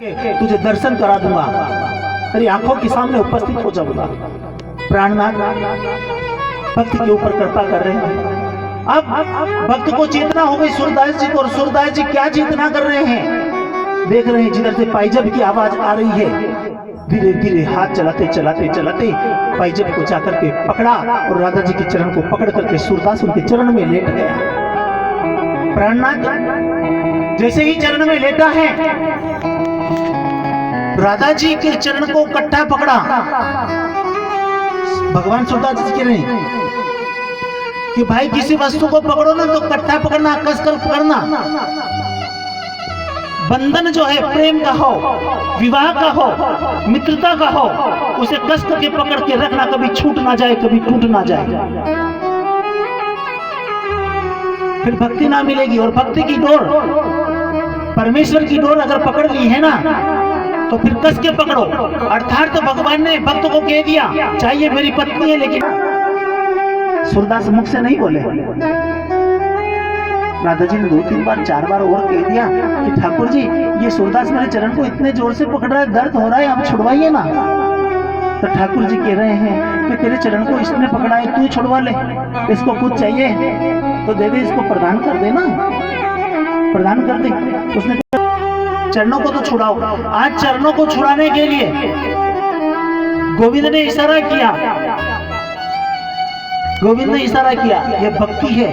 तुझे दर्शन करा दूंगा, तेरी आंखों के सामने उपस्थित हो जाऊंगा। प्राणनाथ भक्त के ऊपर कृपा कर रहे हैं। अब भक्त को चेतना हो गई सूरदास जी को, और सूरदास जी क्या चेतना कर रहे हैं, देख रहे हैं जिधर से पाइजब की आवाज आ रही है। धीरे धीरे हाथ चलाते चलाते चलाते पाइजब को जाकर के पकड़ा और राधा जी के चरण को पकड़ करके सूरदास उनके चरण में लेट गया। प्राणनाथ जैसे ही चरण में लेटा है, राधा जी के चरण को कट्टा पकड़ा। भगवान सूरदास जी कह रहे हैं कि भाई किसी वस्तु को पकड़ो ना तो कट्टा पकड़ना, कसकर पकड़ना। बंधन जो है प्रेम का हो, विवाह का हो, मित्रता का हो, उसे कस करके पकड़ के रखना, कभी छूट ना जाए, कभी टूट ना जाए, फिर भक्ति ना मिलेगी। और भक्ति की डोर, परमेश्वर की डोर अगर पकड़ ली है ना तो फिर कस के पकड़ो। अर्थात तो भगवान ने भक्त को कह दिया चाहिए मेरी पत्नी है, लेकिन सूरदास मुख से नहीं बोले। राधा जी ने 2-3 बार 4 बार और कह दिया कि ठाकुर जी ये सूरदास मेरे चरण को इतने जोर से पकड़ रहा है, दर्द हो रहा है, आप छुड़वाइए ना। तो ठाकुर जी कह रहे हैं कि तेरे चरण को इसने पकड़ा है, तू छुड़वा ले, इसको कुछ चाहिए तो दे दे, इसको प्रदान कर दे ना, प्रदान कर दे। उसने चरणों को तो छुड़ाओ। आज चरणों को छुड़ाने के लिए गोविंद ने इशारा किया, गोविंद ने इशारा किया, यह भक्ति है,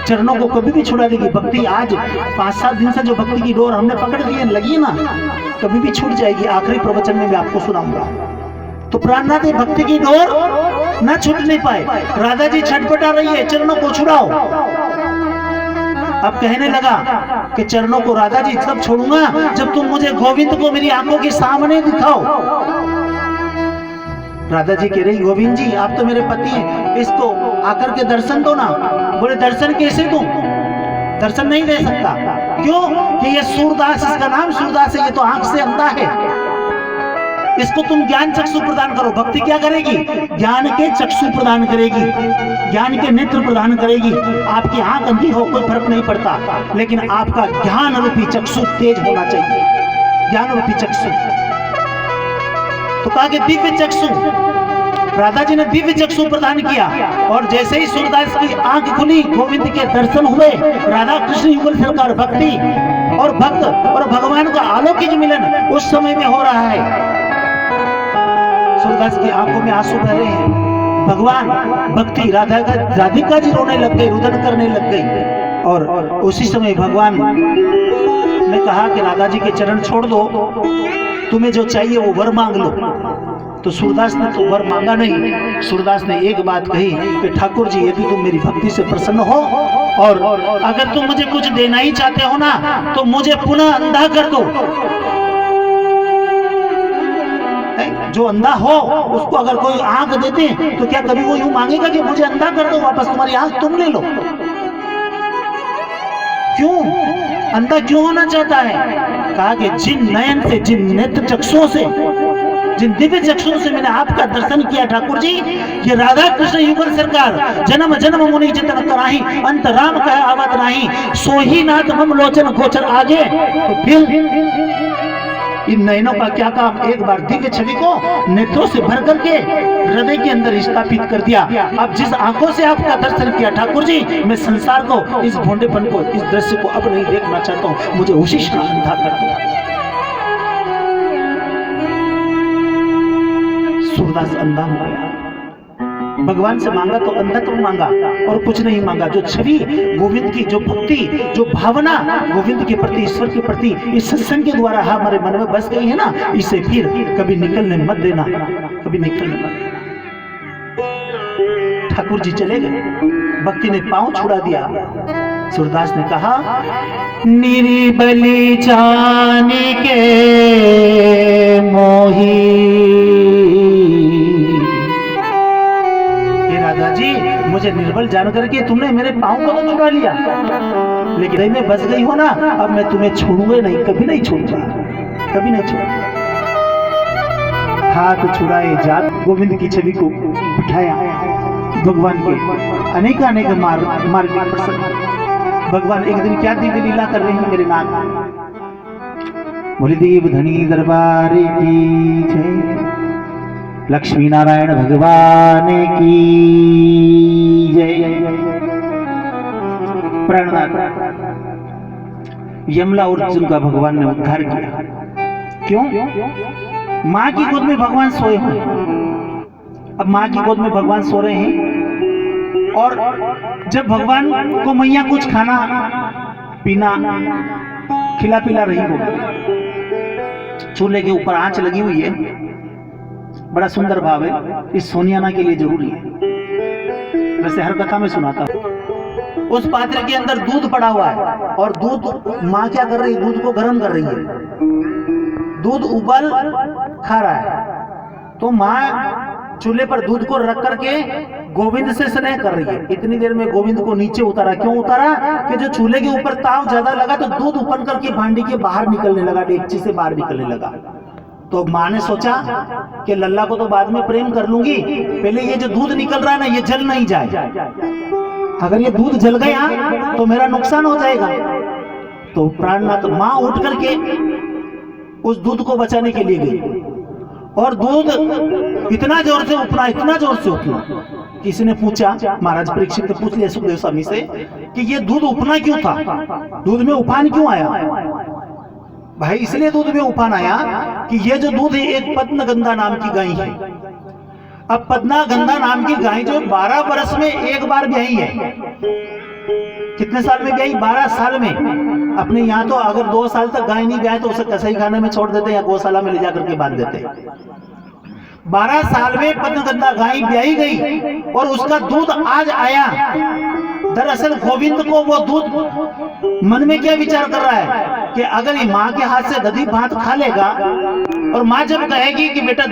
चरणों को कभी भी छुड़ा देगी भक्ति। आज 5-7 दिन से जो भक्ति की डोर हमने पकड़ ली है, लगी ना, कभी भी छूट जाएगी। आखिरी प्रवचन में मैं आपको सुनाऊंगा। तो प्राणनाथ भक्ति की डोर ना छूट नहीं पाए। राधा जी छटपटा रही है, चरणों को छुड़ाओ। अब कहने लगा कि चरणों को राधा जी तब छोड़ूंगा जब तुम मुझे गोविंद को मेरी आंखों के सामने दिखाओ। राधा जी कह रही गोविंद जी आप तो मेरे पति हैं, इसको आकर के दर्शन दो ना। बोले दर्शन कैसे दूं, दर्शन नहीं दे सकता। क्यों कि ये सूरदास, इसका नाम सूरदास है, ये तो आंख से अंधा है, इसको तुम ज्ञान चक्षु प्रदान करो। भक्ति क्या करेगी, ज्ञान के चक्षु प्रदान करेगी, ज्ञान के नेत्र प्रदान करेगी। आपकी आंख अंधी हो कोई फर्क नहीं पड़ता, लेकिन आपका ज्ञान रूपी चक्षु तेज होना चाहिए, ज्ञान रूपी चक्षु। तो कहा कि दिव्य चक्षु, राधा जी ने दिव्य चक्षु प्रदान किया। और जैसे ही सूरदास की आंख खुली, गोविंद के दर्शन हुए। राधा कृष्ण युगल सरकार भक्ति और भक्त और भगवान का अलौकिक मिलन उस समय में हो रहा है। सूरदास की आंखों में आंसू बह रहे हैं। भगवान भक्ति, राधिका जी रोने लग गई, रुदन करने लग गई। और उसी समय भगवान ने कहा कि राधा जी के चरण छोड़ दो, तुम्हें जो चाहिए वो वर मांग लो। तो सूरदास ने तो वर मांगा नहीं। सूरदास ने एक बात कही कि ठाकुर जी यदि तुम मेरी भक्ति से प्रसन्न हो और अगर तुम मुझे कुछ देना ही चाहते हो ना तो मुझे पुनः अंधा कर दो। जो अंधा हो उसको अगर कोई आंख देते तो क्या कभी वो यूं मांगेगा कि मुझे अंधा कर दो, वापस तुम्हारी आंख तुम ले लो? क्यों अंधा क्यों होना चाहता है? कहा कि जिन नयन से, जिन नेत्र चक्षुओं से, जिन दिव्य चक्षुओं से मैंने आपका दर्शन किया ठाकुर जी, ये राधा कृष्ण युगल सरकार जन्म जन्म मुनि चितन कराही, अंत राम कह आवत नाही, सोही नाथ मम लोचन गोचर आगे। तो फिर इन नयनों का क्या काम, एक बार दिव्य छवि को नेत्रों से भर करके हृदय के अंदर स्थापित कर दिया। अब जिस आंखों से आपका दर्शन किया ठाकुर जी, मैं संसार को, इस भोंडेपन को, इस दृश्य को अब नहीं देखना चाहता हूं, मुझे उसी क्षण अंधा कर दो। सूरदास अंधा हो गया। भगवान से मांगा तो अंधत्व मांगा और कुछ नहीं मांगा। जो छवि गोविंद की, जो भक्ति, जो भावना गोविंद के प्रति, ईश्वर के प्रति इस सत्संग के द्वारा हमारे मन में बस गई है ना, इसे फिर कभी निकलने मत देना, कभी निकलने मत देना। ठाकुर जी चले गए, भक्ति ने पांव छुड़ा दिया। सूरदास ने कहा निर्बली जाने के मोही, जी मुझे निर्बल जान करके तुमने मेरे पांव को तो छुड़ा लिया, लेकिन हृदय में बस गई हो ना, अब मैं तुम्हें छोड़ूंगा नहीं, कभी नहीं छोड़ूंगा, कभी नहीं छोड़ूंगा। हाथ छुड़ाए जात गोविंद की छवि को बिठाया भगवान के अनेक अनेक मार्ग प्रसन्न। भगवान एक दिन क्या दिव्य लीला कर रहे हैं मेरे नाथ, बोले देव धनी दरबार की जय, लक्ष्मी नारायण भगवान की जय। प्राणनाथ यमला और अर्जुन का भगवान ने उद्धार किया। क्यों? माँ की गोद में भगवान सोए हुए। अब माँ की गोद में भगवान सो रहे हैं और जब भगवान को मैया कुछ खाना पीना खिला पिला रही हो, चूल्हे के ऊपर आंच लगी हुई है, बड़ा सुंदर भाव है, इस सोनियाना के लिए जरूरी है। वैसे हर कथा में सुनाता हूं। उस पात्र के अंदर दूध पड़ा हुआ है और दूध माँ क्या कर रही है? दूध को गर्म कर रही है, दूध उबल खा रहा है। तो माँ चूल्हे पर दूध को रख करके गोविंद से स्नेह कर रही है। इतनी देर में गोविंद को नीचे उतारा। क्यों उतारा? कि जो चूल्हे के ऊपर ताव ज्यादा लगा तो दूध उबल करके भांडी के बाहर निकलने लगा, डेगची से बाहर निकलने लगा। तो माँ ने सोचा कि लल्ला को तो बाद में प्रेम कर लूंगी, पहले ये जो दूध निकल रहा है ना, ये जल नहीं जाए। अगर ये दूध जल गया तो मेरा नुकसान हो जाएगा। तो प्राणनाथ माँ उठ करके उस दूध को बचाने के लिए गई और दूध इतना जोर से उफना, इतना जोर से उफना। किसी ने पूछा, महाराज परीक्षित ने पूछ लिया सुखदेव स्वामी से कि ये दूध उफना क्यों था, दूध में उफान क्यों आया? भाई इसलिए दूध में उफान आया कि ये जो दूध है एक पद्मगंधा नाम की गाय है। अब पद्मगंधा नाम की गाय जो 12 वर्ष में एक बार ब्याही है। कितने साल में ब्याही? 12 साल में। अपने यहाँ तो अगर 2 साल तक गाय नहीं ब्याहे तो उसे कसाई खाने में छोड़ देते या गौशाला में ले जाकर के बांध देते। 12 साल में पद्मगंधा गाय ब्याही गई और उसका दूध आज आया। दरअसल गोविंद को वो दूध मन में क्या विचार कर रहा है कि अगर ये माँ के हाथ से दधी भात खा लेगा और माँ जब कहेगी कि बेटा